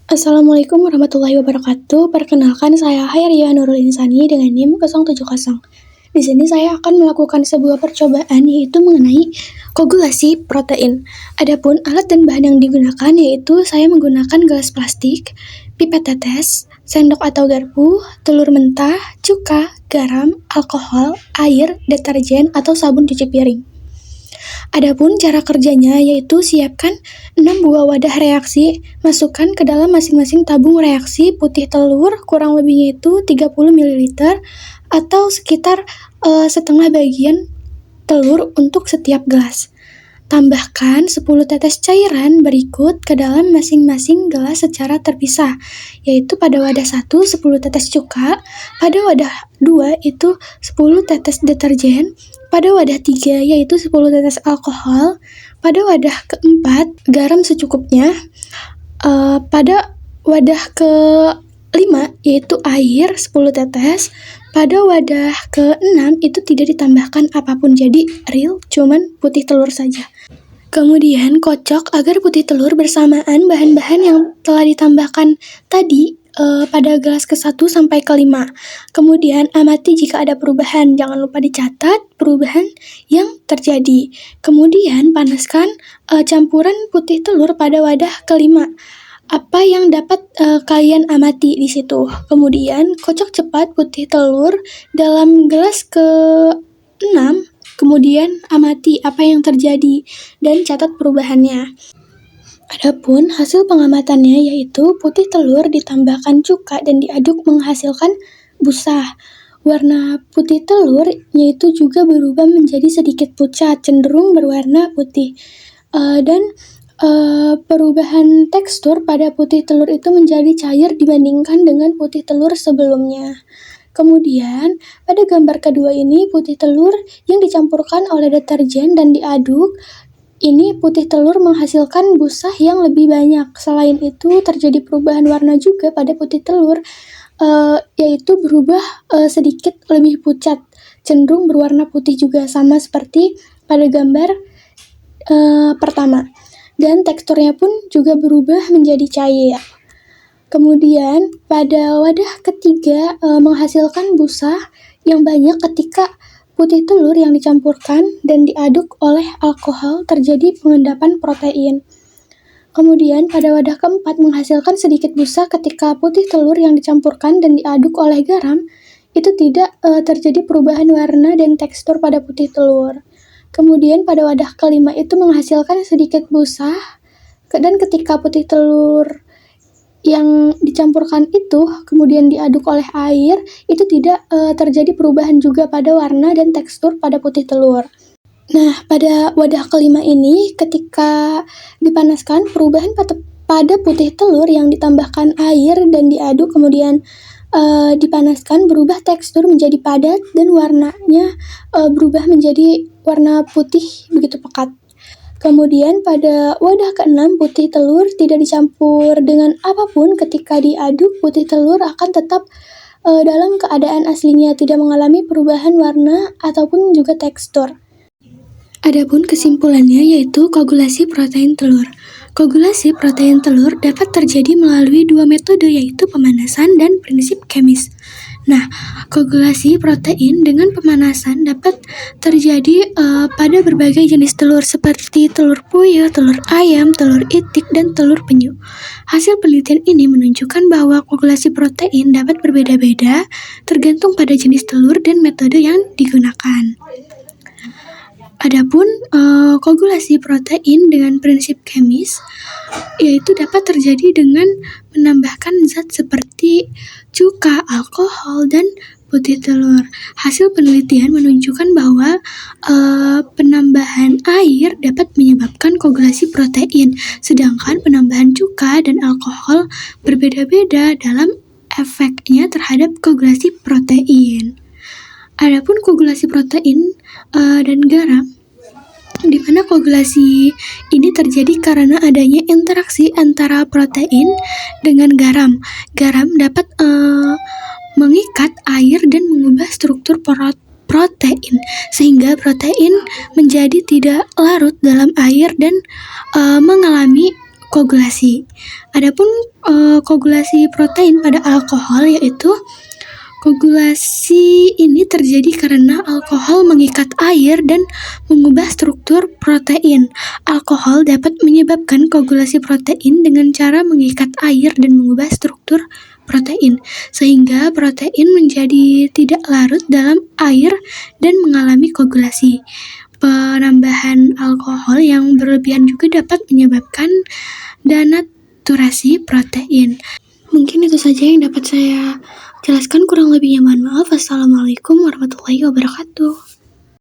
Assalamualaikum warahmatullahi wabarakatuh. Perkenalkan saya Hayriya Nurul Insani dengan NIM 070. Di sini saya akan melakukan sebuah percobaan yaitu mengenai koagulasi protein. Adapun alat dan bahan yang digunakan yaitu saya menggunakan gelas plastik, pipet tetes, sendok atau garpu, telur mentah, cuka, garam, alkohol, air, deterjen atau sabun cuci piring. Adapun cara kerjanya yaitu siapkan 6 buah wadah reaksi, masukkan ke dalam masing-masing tabung reaksi putih telur kurang lebihnya itu 30 ml atau sekitar setengah bagian telur untuk setiap gelas. Tambahkan 10 tetes cairan berikut ke dalam masing-masing gelas secara terpisah, yaitu pada wadah 1 10 tetes cuka, pada wadah 2 itu 10 tetes deterjen, pada wadah 3 yaitu 10 tetes alkohol, pada wadah keempat garam secukupnya, pada wadah ke-5 yaitu air 10 tetes, pada wadah ke-6 itu tidak ditambahkan apapun, jadi real cuman putih telur saja. Kemudian kocok agar putih telur bersamaan bahan-bahan yang telah ditambahkan tadi pada gelas ke-1 sampai ke-5. Kemudian amati jika ada perubahan, jangan lupa dicatat perubahan yang terjadi. Kemudian panaskan campuran putih telur pada wadah ke-5. Apa yang dapat kalian amati di situ. Kemudian kocok cepat putih telur dalam gelas ke-6. Kemudian amati apa yang terjadi dan catat perubahannya. Adapun hasil pengamatannya yaitu putih telur ditambahkan cuka dan diaduk menghasilkan busa. Warna putih telurnya itu juga berubah menjadi sedikit pucat, cenderung berwarna putih. Dan perubahan tekstur pada putih telur itu menjadi cair dibandingkan dengan putih telur sebelumnya. Kemudian, pada gambar kedua ini putih telur yang dicampurkan oleh deterjen dan diaduk, ini putih telur menghasilkan busa yang lebih banyak. Selain itu, terjadi perubahan warna juga pada putih telur, yaitu berubah sedikit lebih pucat, cenderung berwarna putih juga, sama seperti pada gambar pertama. Dan teksturnya pun juga berubah menjadi cair. Kemudian pada wadah ketiga menghasilkan busa yang banyak ketika putih telur yang dicampurkan dan diaduk oleh alkohol terjadi pengendapan protein. Kemudian pada wadah keempat menghasilkan sedikit busa ketika putih telur yang dicampurkan dan diaduk oleh garam itu tidak terjadi perubahan warna dan tekstur pada putih telur. Kemudian pada wadah kelima itu menghasilkan sedikit busa dan ketika putih telur yang dicampurkan itu kemudian diaduk oleh air, itu tidak terjadi perubahan juga pada warna dan tekstur pada putih telur. Nah, pada wadah kelima ini ketika dipanaskan, perubahan pada putih telur yang ditambahkan air dan diaduk kemudian dipanaskan berubah tekstur menjadi padat dan warnanya berubah menjadi warna putih begitu pekat. Kemudian pada wadah ke-6 putih telur tidak dicampur dengan apapun, ketika diaduk putih telur akan tetap dalam keadaan aslinya, tidak mengalami perubahan warna ataupun juga tekstur. Adapun kesimpulannya yaitu koagulasi protein telur. Koagulasi protein telur dapat terjadi melalui dua metode yaitu pemanasan dan prinsip kemis. Nah, koagulasi protein dengan pemanasan dapat terjadi pada berbagai jenis telur seperti telur puyuh, telur ayam, telur itik, dan telur penyu. Hasil penelitian ini menunjukkan bahwa koagulasi protein dapat berbeda-beda tergantung pada jenis telur dan metode yang digunakan. Adapun koagulasi protein dengan prinsip kemis yaitu dapat terjadi dengan menambahkan zat seperti cuka, alkohol, dan putih telur. Hasil penelitian menunjukkan bahwa penambahan air dapat menyebabkan koagulasi protein, sedangkan penambahan cuka dan alkohol berbeda-beda dalam efeknya terhadap koagulasi protein. Adapun koagulasi protein dan garam, di mana koagulasi ini terjadi karena adanya interaksi antara protein dengan garam. Garam dapat mengikat air dan mengubah struktur protein sehingga protein menjadi tidak larut dalam air dan mengalami koagulasi. Adapun koagulasi protein pada alkohol yaitu koagulasi ini terjadi karena alkohol mengikat air dan mengubah struktur protein. Alkohol dapat menyebabkan koagulasi protein dengan cara mengikat air dan mengubah struktur protein, sehingga protein menjadi tidak larut dalam air dan mengalami koagulasi. Penambahan alkohol yang berlebihan juga dapat menyebabkan denaturasi protein. Mungkin itu saja yang dapat saya jelaskan, kurang lebihnya mohon maaf. Wassalamualaikum warahmatullahi wabarakatuh.